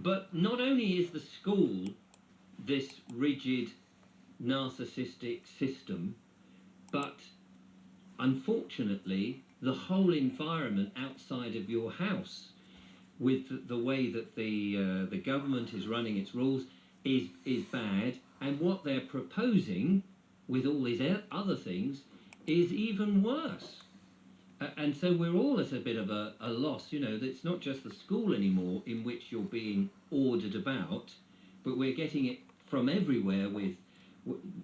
But not only is the school this rigid, narcissistic system, but unfortunately, the whole environment outside of your house, with the way that the government is running its rules, is bad. And what they're proposing, with all these other things, is even worse. And so we're all at a bit of a loss. You know, it's not just the school anymore in which you're being ordered about, but we're getting it from everywhere with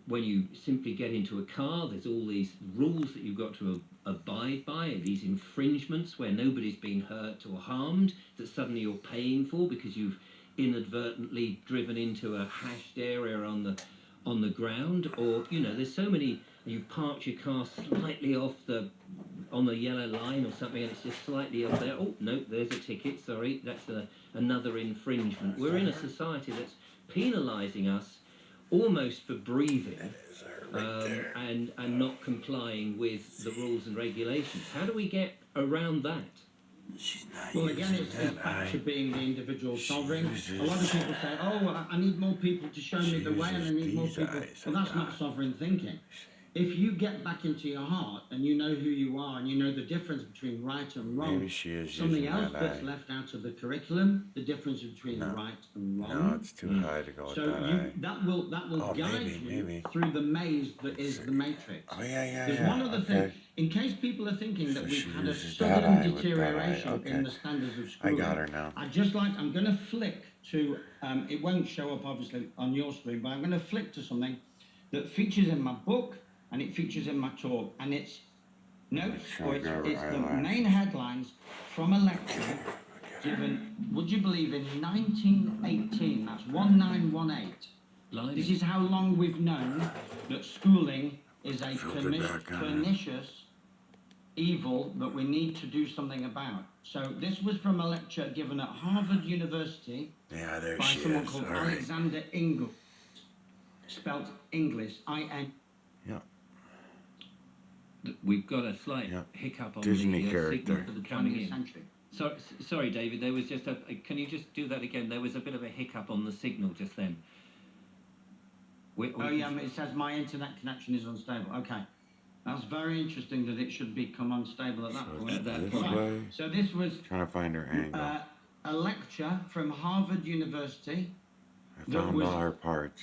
when you simply get into a car, there's all these rules that you've got to abide by, these infringements where nobody's being hurt or harmed, that suddenly you're paying for because you've inadvertently driven into a hashed area on the ground. Or, you know, there's so many, you've parked your car slightly off on the yellow line or something, and it's just slightly off there. Oh, no, there's a ticket, sorry, that's another infringement. We're in a society that's penalising us almost for breathing, and not complying with the rules and regulations. How do we get around that? Well, again, it's back to being the individual sovereign. A lot of people say, oh, I need more people to show me the way, and I need more people. Well, that's not sovereign thinking. If you get back into your heart and you know who you are and you know the difference between right and wrong, something else gets left out of the curriculum, the difference between right and wrong. No, it's too high to go with that will guide you through the maze that is the matrix. Oh, yeah. There's one other thing, in case people are thinking that we've had a sudden deterioration in the standards of schooling. I got her now. I'm going to flick to, it won't show up obviously on your screen, but I'm going to flick to something that features in my book, and it features in my talk, and it's notes, or it's the main headlines from a lecture given, would you believe, in 1918, that's 1918. This is how long we've known that schooling is a pernicious evil that we need to do something about. So this was from a lecture given at Harvard University by someone called Alexander Ingalls, spelt English, I-N. Yeah. We've got a slight hiccup on Disney the character signal coming in. Sorry, David. There was just can you just do that again? There was a bit of a hiccup on the signal just then. It says my internet connection is unstable. Okay, that's very interesting that it should become unstable at that point. So this was trying to find her angle. A lecture from Harvard University. I found all her parts.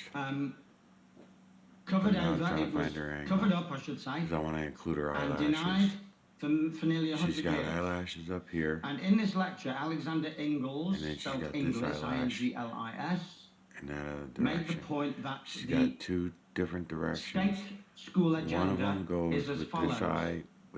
Covered over, it was covered up, I should say. I want to include her eyelashes. And denied for nearly 100 years. She's got eyelashes up here. And in this lecture, Alexander Ingalls, spelled English, I-N-G-L-I-S, made the point that she's got two different directions. State school agenda one of them goes is as with follows.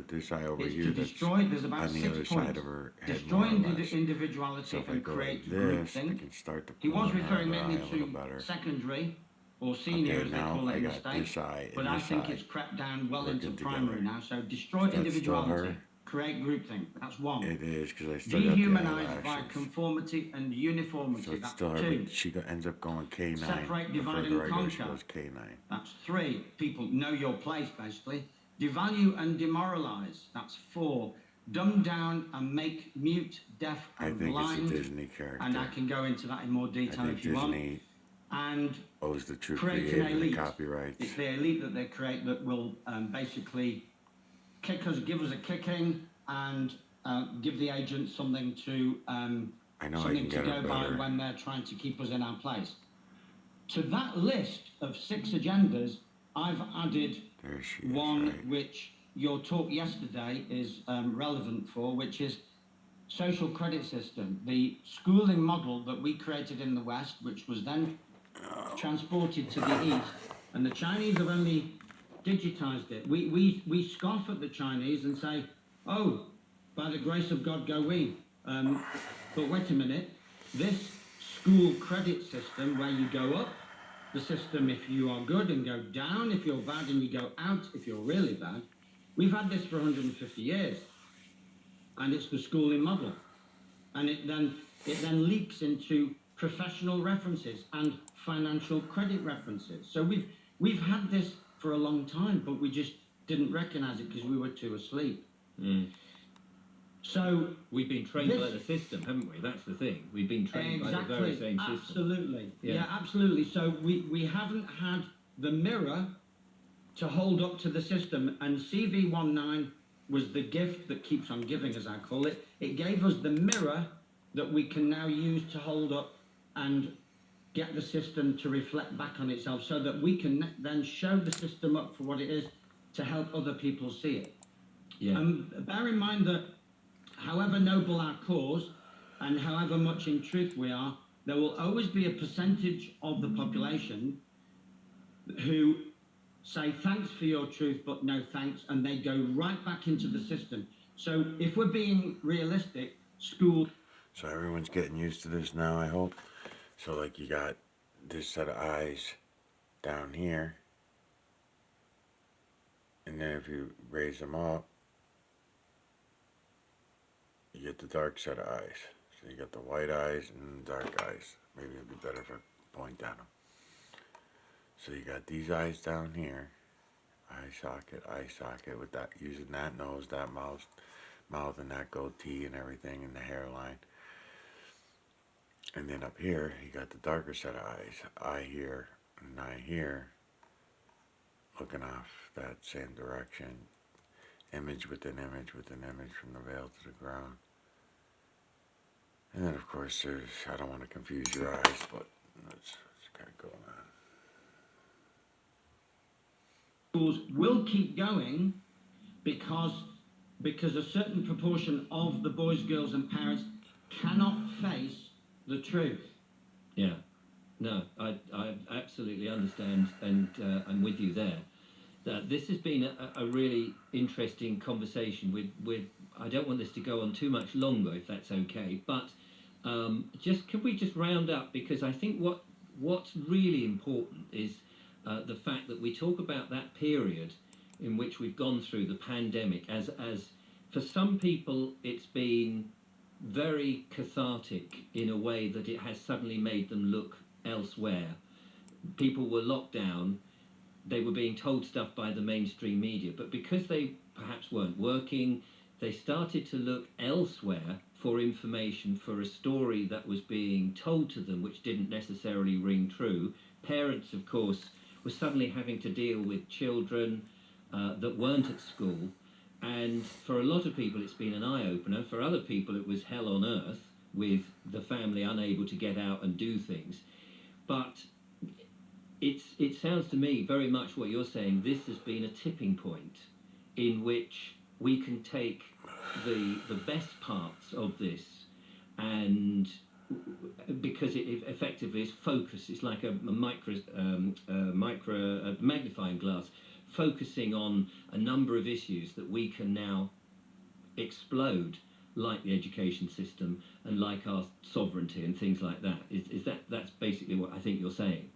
this eye over it's here. To destroy, there's about on the 6 other points. side of her head. Destroy individuality so and create like this, I can start to He was referring mainly to secondary or senior, as they call it in the States, but I think it's crept down well into primary now. So destroy individuality, create groupthink. That's one. It is, because I still got the Dehumanize by conformity and uniformity. So it's that's still her, 2. but she ends up going K9. Separate, The divide, further and I go, she conquer. goes K9. That's 3. People know your place, basically. Devalue and demoralize. That's 4. Dumb down and make mute, deaf, and blind. I think it's a Disney character. And I can go into that in more detail if you Disney want. And owes the true create creator an elite. the copyrights. It's the elite that they create that will basically give us a kicking and give the agent something to go by when they're trying to keep us in our place. To that list of 6 agendas, I've added one which your talk yesterday is relevant for, which is social credit system, the schooling model that we created in the West, which was then transported to the East, and the Chinese have only digitized it. We scoff at the Chinese and say, oh, by the grace of God go we. But wait a minute, this school credit system where you go up the system if you are good and go down if you're bad, and you go out if you're really bad, we've had this for 150 years. And it's the schooling model. And it then leaks into professional references and financial credit references. So we've had this for a long time, but we just didn't recognize it because we were too asleep. So we've been trained by the system, haven't we? That's the thing. We've been trained by the very same system. Absolutely. Yeah, absolutely. So we haven't had the mirror to hold up to the system, and CV19 was the gift that keeps on giving, as I call it. It gave us the mirror that we can now use to hold up and get the system to reflect back on itself, so that we can then show the system up for what it is to help other people see it. Yeah. Bear in mind that however noble our cause and however much in truth we are, there will always be a percentage of the population who say thanks for your truth but no thanks, and they go right back into the system. So if we're being realistic, school... So everyone's getting used to this now, I hope. So like you got this set of eyes down here, and then if you raise them up, you get the dark set of eyes. So you got the white eyes and the dark eyes. Maybe it'd be better if I point at them. So you got these eyes down here, eye socket with that, using that nose, that mouth and that goatee and everything, and the hairline. And then up here, you got the darker set of eyes, eye here and eye here, looking off that same direction, image within image within image from the veil to the ground. And then of course there's, I don't want to confuse your eyes, but that's kind of going on. Schools will keep going because a certain proportion of the boys, girls and parents cannot face the truth. Yeah. No, I absolutely understand, and I'm with you there. This has been a really interesting conversation. I don't want this to go on too much longer, if that's okay. But can we just round up, because I think what's really important is the fact that we talk about that period in which we've gone through the pandemic as for some people it's been very cathartic in a way that it has suddenly made them look elsewhere. People were locked down, they were being told stuff by the mainstream media, but because they perhaps weren't working, they started to look elsewhere for information, for a story that was being told to them which didn't necessarily ring true. Parents, of course, were suddenly having to deal with children that weren't at school, and for a lot of people it's been an eye-opener. For other people it was hell on earth, with the family unable to get out and do things. But it sounds to me very much what you're saying. This has been a tipping point in which we can take the best parts of this, and because it effectively is focus. It's like a magnifying glass, focusing on a number of issues that we can now explode, like the education system and like our sovereignty and things like that. That's basically what I think you're saying?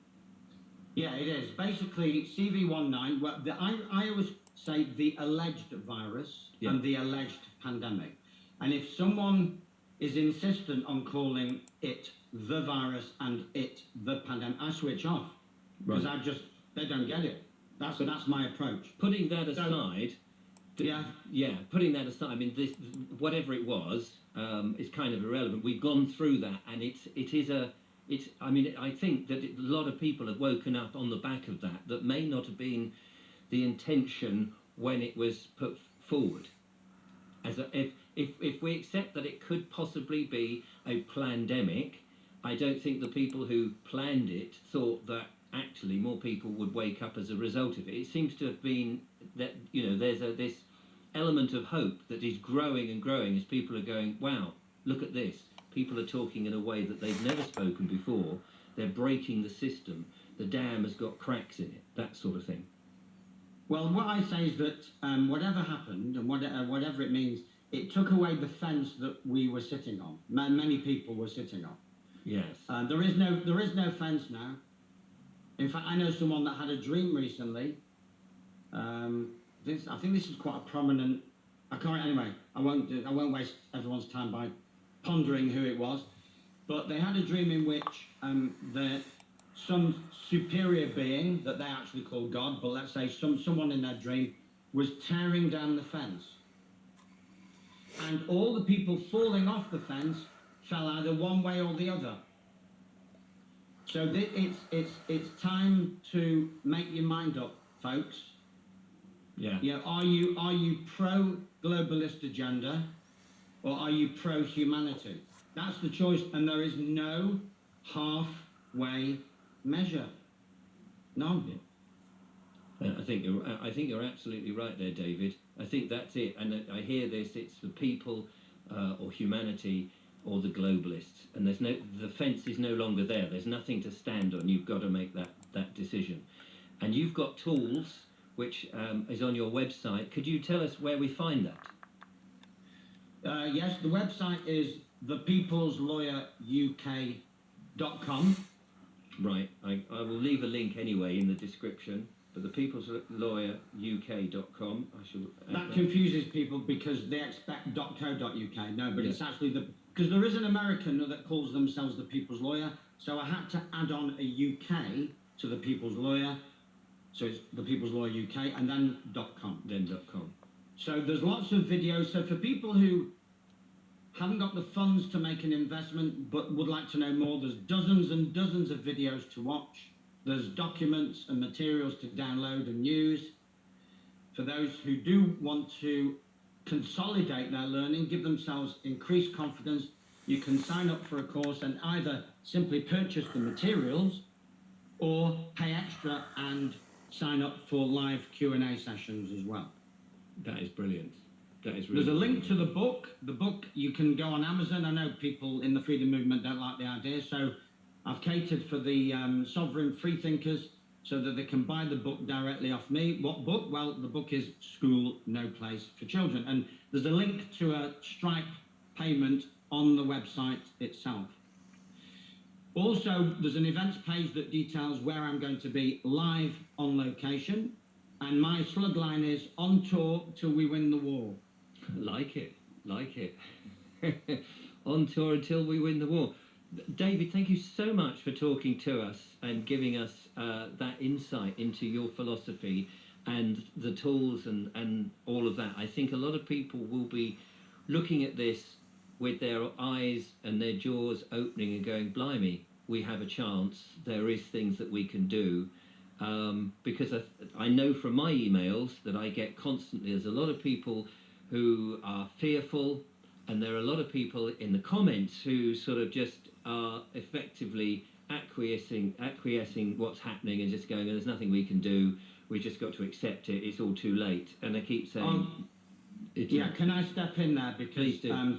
Yeah, it is. Basically, CV19, well, I always say the alleged virus and the alleged pandemic. And if someone is insistent on calling it the virus and it the pandemic, I switch off. Because they don't get it. That's my approach. Putting that aside, putting that aside, I mean, this, whatever it was, is kind of irrelevant. We've gone through that, and I mean, I think that a lot of people have woken up on the back of that may not have been the intention when it was put forward. If we accept that it could possibly be a plandemic, I don't think the people who planned it thought that actually more people would wake up as a result of it. It seems to have been that, there's this element of hope that is growing and growing as people are going, wow, look at this. People are talking in a way that they've never spoken before. They're breaking the system. The dam has got cracks in it, that sort of thing. Well, what I say is that whatever happened, and whatever it means, it took away the fence that we were sitting on. Many people were sitting on. Yes. There is no fence now. In fact, I know someone that had a dream recently. I think this is quite a prominent. Anyway, I won't waste everyone's time by pondering who it was. But they had a dream in which some superior being that they actually call God, but let's say someone in their dream was tearing down the fence. and all the people falling off the fence fell either one way or the other. So it's time to make your mind up, folks. Yeah. You know, are you pro globalist agenda, or are you pro humanity? That's the choice, and there is no halfway measure. None. I think you're absolutely right there, David. I think that's it. And I hear this: it's the people, or humanity, or the globalists. And the fence is no longer there. There's nothing to stand on. You've got to make that decision. And you've got tools, which is on your website. Could you tell us where we find that? Yes, the website is thepeopleslawyeruk.com. Right. I will leave a link anyway in the description. But thepeopleslawyeruk.com. That confuses people because they expect .co.uk. No, but it's actually because there is an American that calls themselves the People's Lawyer. So I had to add on a UK to the People's Lawyer. So it's the People's Lawyer UK and then .com. .com. So there's lots of videos. So for people who haven't got the funds to make an investment but would like to know more, there's dozens and dozens of videos to watch. There's documents and materials to download and use. For those who do want to consolidate their learning, give themselves increased confidence, you can sign up for a course and either simply purchase the materials or pay extra and sign up for live Q&A sessions as well. That is brilliant. That is really There's a link brilliant. to the book. The book, you can go on Amazon. I know people in the freedom movement don't like the idea, so I've catered for the sovereign free thinkers so that they can buy the book directly off me. What book? Well, the book is School No Place for Children. And there's a link to a Stripe payment on the website itself. Also, there's an events page that details where I'm going to be live on location. And my slug line is on tour till we win the war. Like it. On tour until we win the war. David, thank you so much for talking to us and giving us that insight into your philosophy and the tools and all of that. I think a lot of people will be looking at this with their eyes and their jaws opening and going, blimey, we have a chance. There is things that we can do. Because I know from my emails that I get constantly, there's a lot of people who are fearful, and there are a lot of people in the comments who sort of just are effectively acquiescing what's happening and just going, there's nothing we can do, we just got to accept it, it's all too late. And I keep saying... can I step in there? Because please do.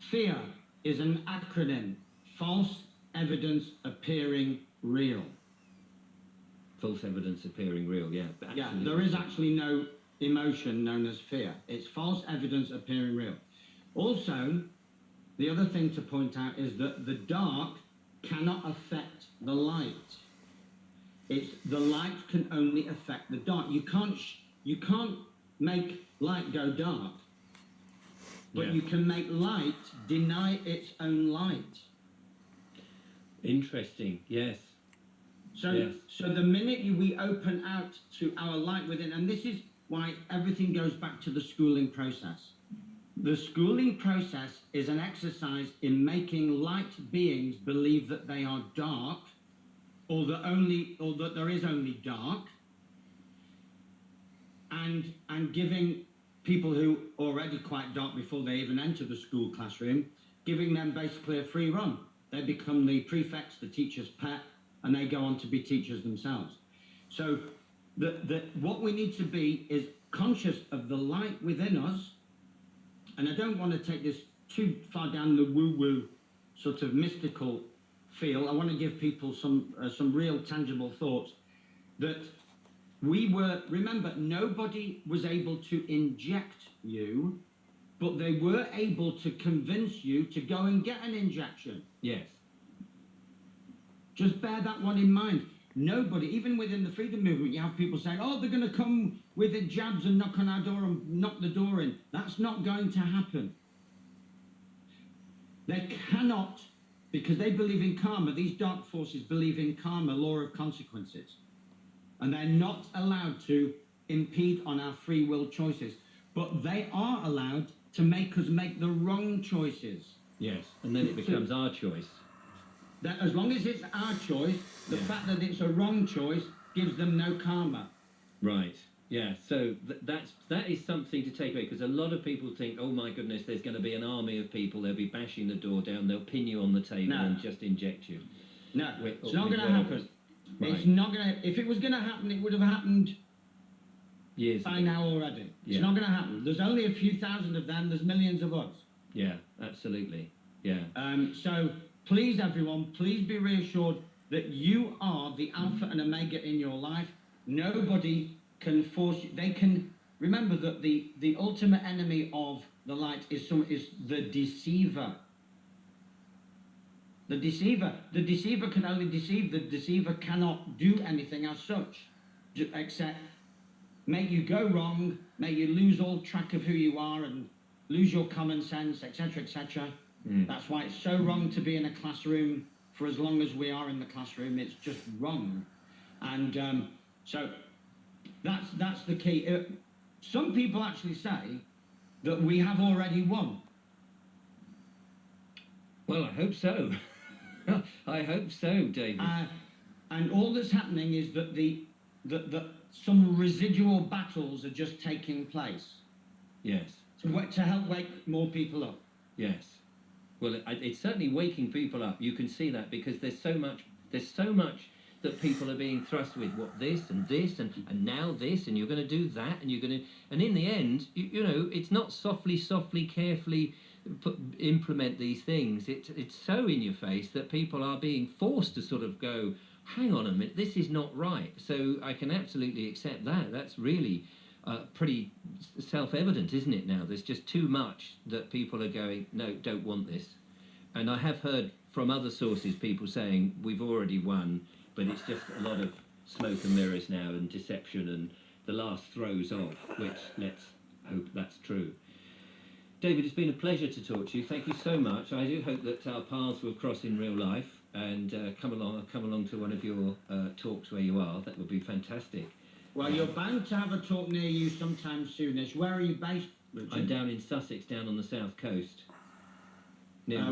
FEAR is an acronym, false evidence appearing real. False evidence appearing real, yeah. Yeah, there is actually no emotion known as fear. It's false evidence appearing real. Also, the other thing to point out is that the dark cannot affect the light. It's the light can only affect the dark. You can't make light go dark, but you can make light deny its own light. Interesting, yes. So the minute we open out to our light within, and this is why everything goes back to the schooling process. The schooling process is an exercise in making light beings believe that they are dark, or that there is only dark, and giving people who are already quite dark before they even enter the school classroom, giving them basically a free run. They become the prefects, the teacher's pet, and they go on to be teachers themselves. So what we need to be is conscious of the light within us. And I don't want to take this too far down the woo-woo sort of mystical feel. I want to give people some real tangible thoughts that remember, nobody was able to inject you, but they were able to convince you to go and get an injection. Yes. Just bear that one in mind. Nobody, even within the freedom movement, you have people saying, oh, they're going to come with the jabs and knock on our door and knock the door in. That's not going to happen. They cannot, because they believe in karma. These dark forces believe in karma, law of consequences. And they're not allowed to impede on our free will choices. But they are allowed to make us make the wrong choices. Yes, and then it becomes our choice. That as long as it's our choice, the fact that it's a wrong choice gives them no karma. Right. Yeah. So that is something to take away, because a lot of people think, oh my goodness, there's going to be an army of people. They'll be bashing the door down. They'll pin you on the table and just inject you. No, it's not going to happen. Right. It's not going to. If it was going to happen, it would have happened years by ago. Now already. It's not going to happen. There's only a few thousand of them. There's millions of us. Yeah. Absolutely. Yeah. So please, everyone, please be reassured that you are the alpha and omega in your life. Nobody can force you. They can remember that the ultimate enemy of the light is the deceiver. The deceiver can only deceive. The deceiver cannot do anything as such, except make you go wrong, make you lose all track of who you are and lose your common sense, etc., etc. That's why it's so wrong to be in a classroom for as long as we are in the classroom. It's just wrong. And so that's the key. Some people actually say that we have already won. Well, I hope so. I hope so, David. And all that's happening is that some residual battles are just taking place. Yes. To help wake more people up. Yes. Well, it's certainly waking people up. You can see that because there's so much that people are being thrust with. What this and now this, and you're going to do that, and you're going to, and in the end, you know, it's not softly, carefully implement these things. It's so in your face that people are being forced to sort of go, hang on a minute, this is not right. So I can absolutely accept that. That's really pretty self-evident, isn't it now? There's just too much that people are going, no, don't want this. And I have heard from other sources people saying, we've already won, but it's just a lot of smoke and mirrors now and deception and the last throes of, which let's hope that's true. David, it's been a pleasure to talk to you. Thank you so much. I do hope that our paths will cross in real life and come along to one of your talks where you are. That would be fantastic. Well, you're bound to have a talk near you sometime soonish. Where are you based, Richard? I'm down in Sussex, down on the south coast, near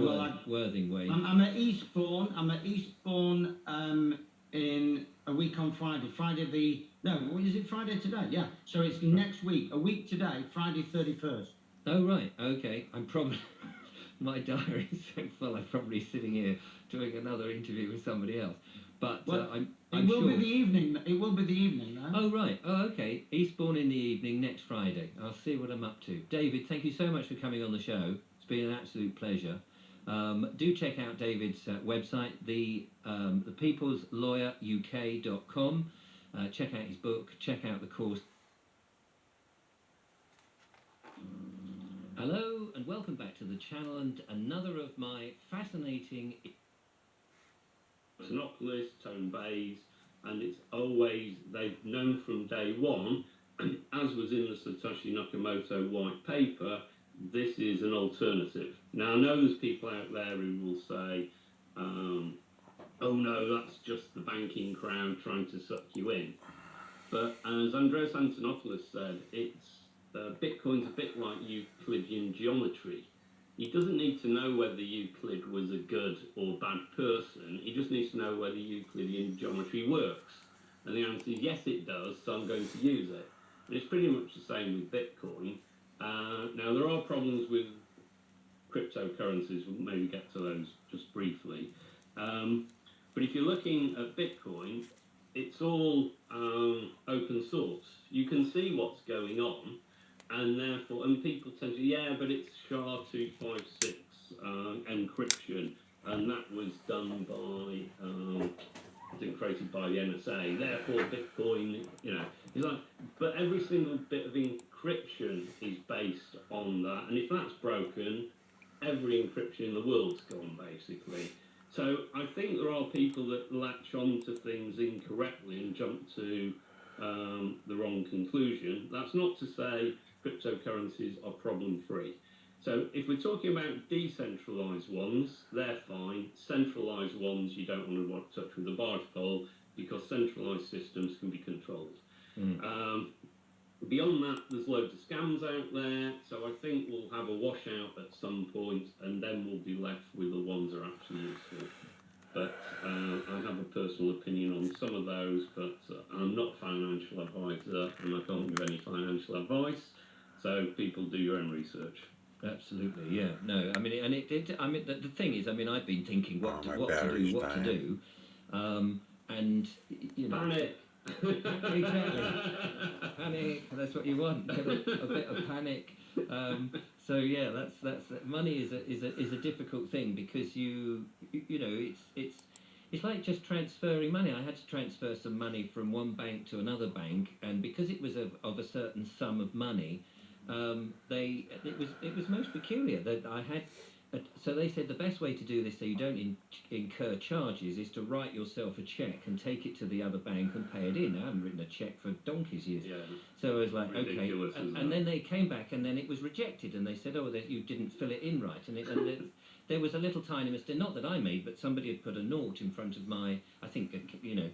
Worthing Way. I'm at Eastbourne. In a week on Friday. Is it Friday today? Yeah. So it's next week, a week today, Friday 31st. Oh, right. Okay. I'm probably... my diary is so full, I'm probably sitting here doing another interview with somebody else. But I'm it will sure... be the evening. It will be the evening, though. Oh, right. Oh, okay. Eastbourne in the evening next Friday. I'll see what I'm up to. David, thank you so much for coming on the show. It's been an absolute pleasure. Do check out David's website, the peopleslawyeruk.com. Check out his book. Check out the course. Hello and welcome back to the channel and another of my fascinating... Monopolists, tone bays, and it's always, they've known from day one, as was in the Satoshi Nakamoto white paper, this is an alternative. Now I know there's people out there who will say, oh no, that's just the banking crowd trying to suck you in. But as Andreas Antonopoulos said, Bitcoin's a bit like Euclidean geometry. He doesn't need to know whether Euclid was a good or bad person. He just needs to know whether Euclidean geometry works. And the answer is yes, it does, so I'm going to use it. And it's pretty much the same with Bitcoin. Now, there are problems with cryptocurrencies. We'll maybe get to those just briefly. But if you're looking at Bitcoin, it's all open source. You can see what's going on. And therefore, and people tend to, but it's SHA-256 encryption, and that was done by, created by the NSA. Therefore, Bitcoin, is like, but every single bit of encryption is based on that, and if that's broken, every encryption in the world's gone, basically. So I think there are people that latch on to things incorrectly and jump to the wrong conclusion. That's not to say cryptocurrencies are problem-free. So if we're talking about decentralized ones, they're fine. Centralized ones, you don't want to touch with a barge pole because centralized systems can be controlled. Beyond that, there's loads of scams out there, so I think we'll have a washout at some point, and then we'll be left with the ones that are actually useful. But I have a personal opinion on some of those, but I'm not a financial advisor, and I can't give any financial advice, so people do your own research. Absolutely, yeah. No, I mean, and I mean, the thing is, I mean, I've been thinking what to do, and you know, panic. Exactly, panic. That's what you want. Get a bit of panic. So yeah, that's money is a difficult thing because you know it's like just transferring money. I had to transfer some money from one bank to another bank, and because it was of a certain sum of money, it was most peculiar that I had. So they said the best way to do this so you don't incur charges is to write yourself a cheque and take it to the other bank and pay it in. I haven't written a cheque for donkey's years. Yeah. So I was like, Ridiculous, okay. And then they came back and then it was rejected and they said, oh, that you didn't fill it in right. There was a little tiny mistake, not that I made, but somebody had put a naught in front of my, I think,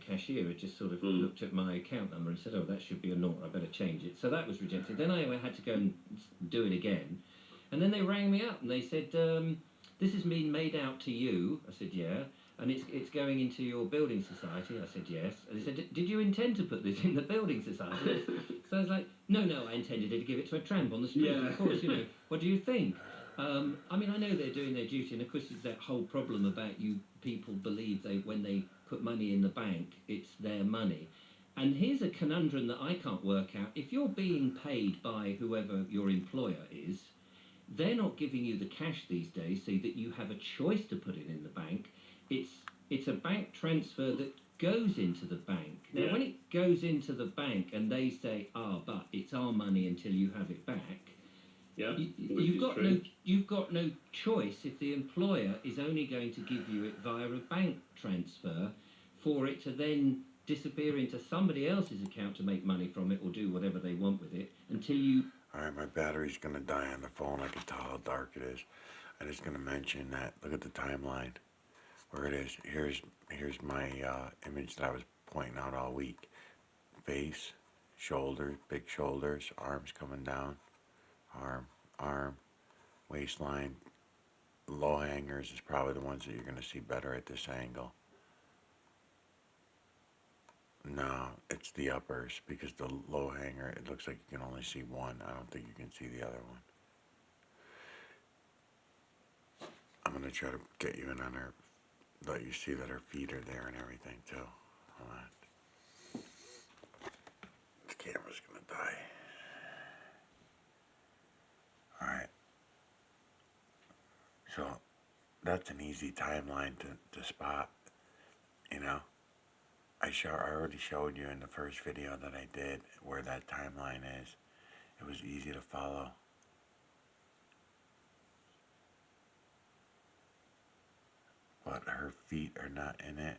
cashier had just sort of looked at my account number and said, oh, that should be a naught, I better change it. So that was rejected. Then I had to go and do it again. And then they rang me up and they said, this has been made out to you. I said, yeah. And it's going into your building society. I said, yes. And they said, did you intend to put this in the building society? So I was like, no, I intended to give it to a tramp on the street. Yeah. Of course, what do you think? I mean, I know they're doing their duty, and of course, it's that whole problem about you people believe when they put money in the bank, it's their money. And here's a conundrum that I can't work out. If you're being paid by whoever your employer is, they're not giving you the cash these days so that you have a choice to put it in the bank. It's a bank transfer that goes into the bank. Now, when it goes into the bank and they say, but it's our money until you have it back, you've got no choice if the employer is only going to give you it via a bank transfer for it to then disappear into somebody else's account to make money from it or do whatever they want with it until you... Alright, my battery's gonna die on the phone. I can tell how dark it is. I'm just gonna mention that. Look at the timeline. Where it is. Here's my image that I was pointing out all week. Face, shoulders, big shoulders, arms coming down, arm, waistline. Low hangers is probably the ones that you're gonna see better at this angle. No, it's the uppers, because the low hanger, it looks like you can only see one. I don't think you can see the other one. I'm going to try to get you in on her, let you see that her feet are there and everything too. Hold on. The camera's going to die. Alright. So, that's an easy timeline to spot, I already showed you in the first video that I did where that timeline is. It was easy to follow. But her feet are not in it.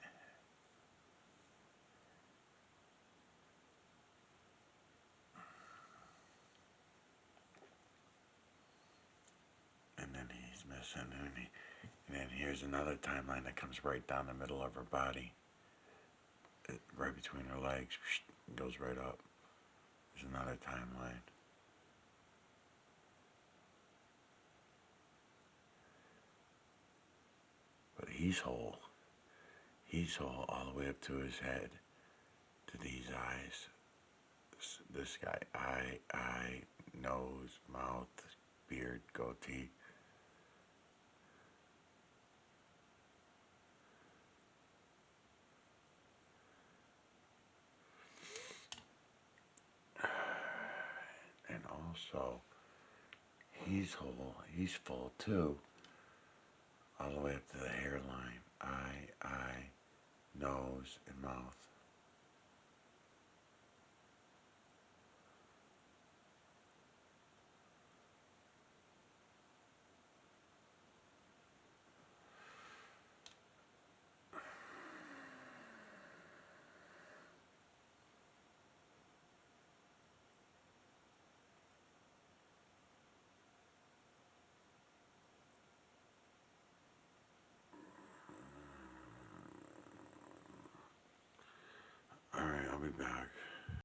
And then he's missing. And then here's another timeline that comes right down the middle of her body. Right between her legs, goes right up. There's another timeline. But he's whole. He's whole all the way up to his head, to these eyes. This guy, eye, nose, mouth, beard, goatee. And also, he's whole, he's full too, all the way up to the hairline, eye, nose, and mouth. Alright, I'll be back.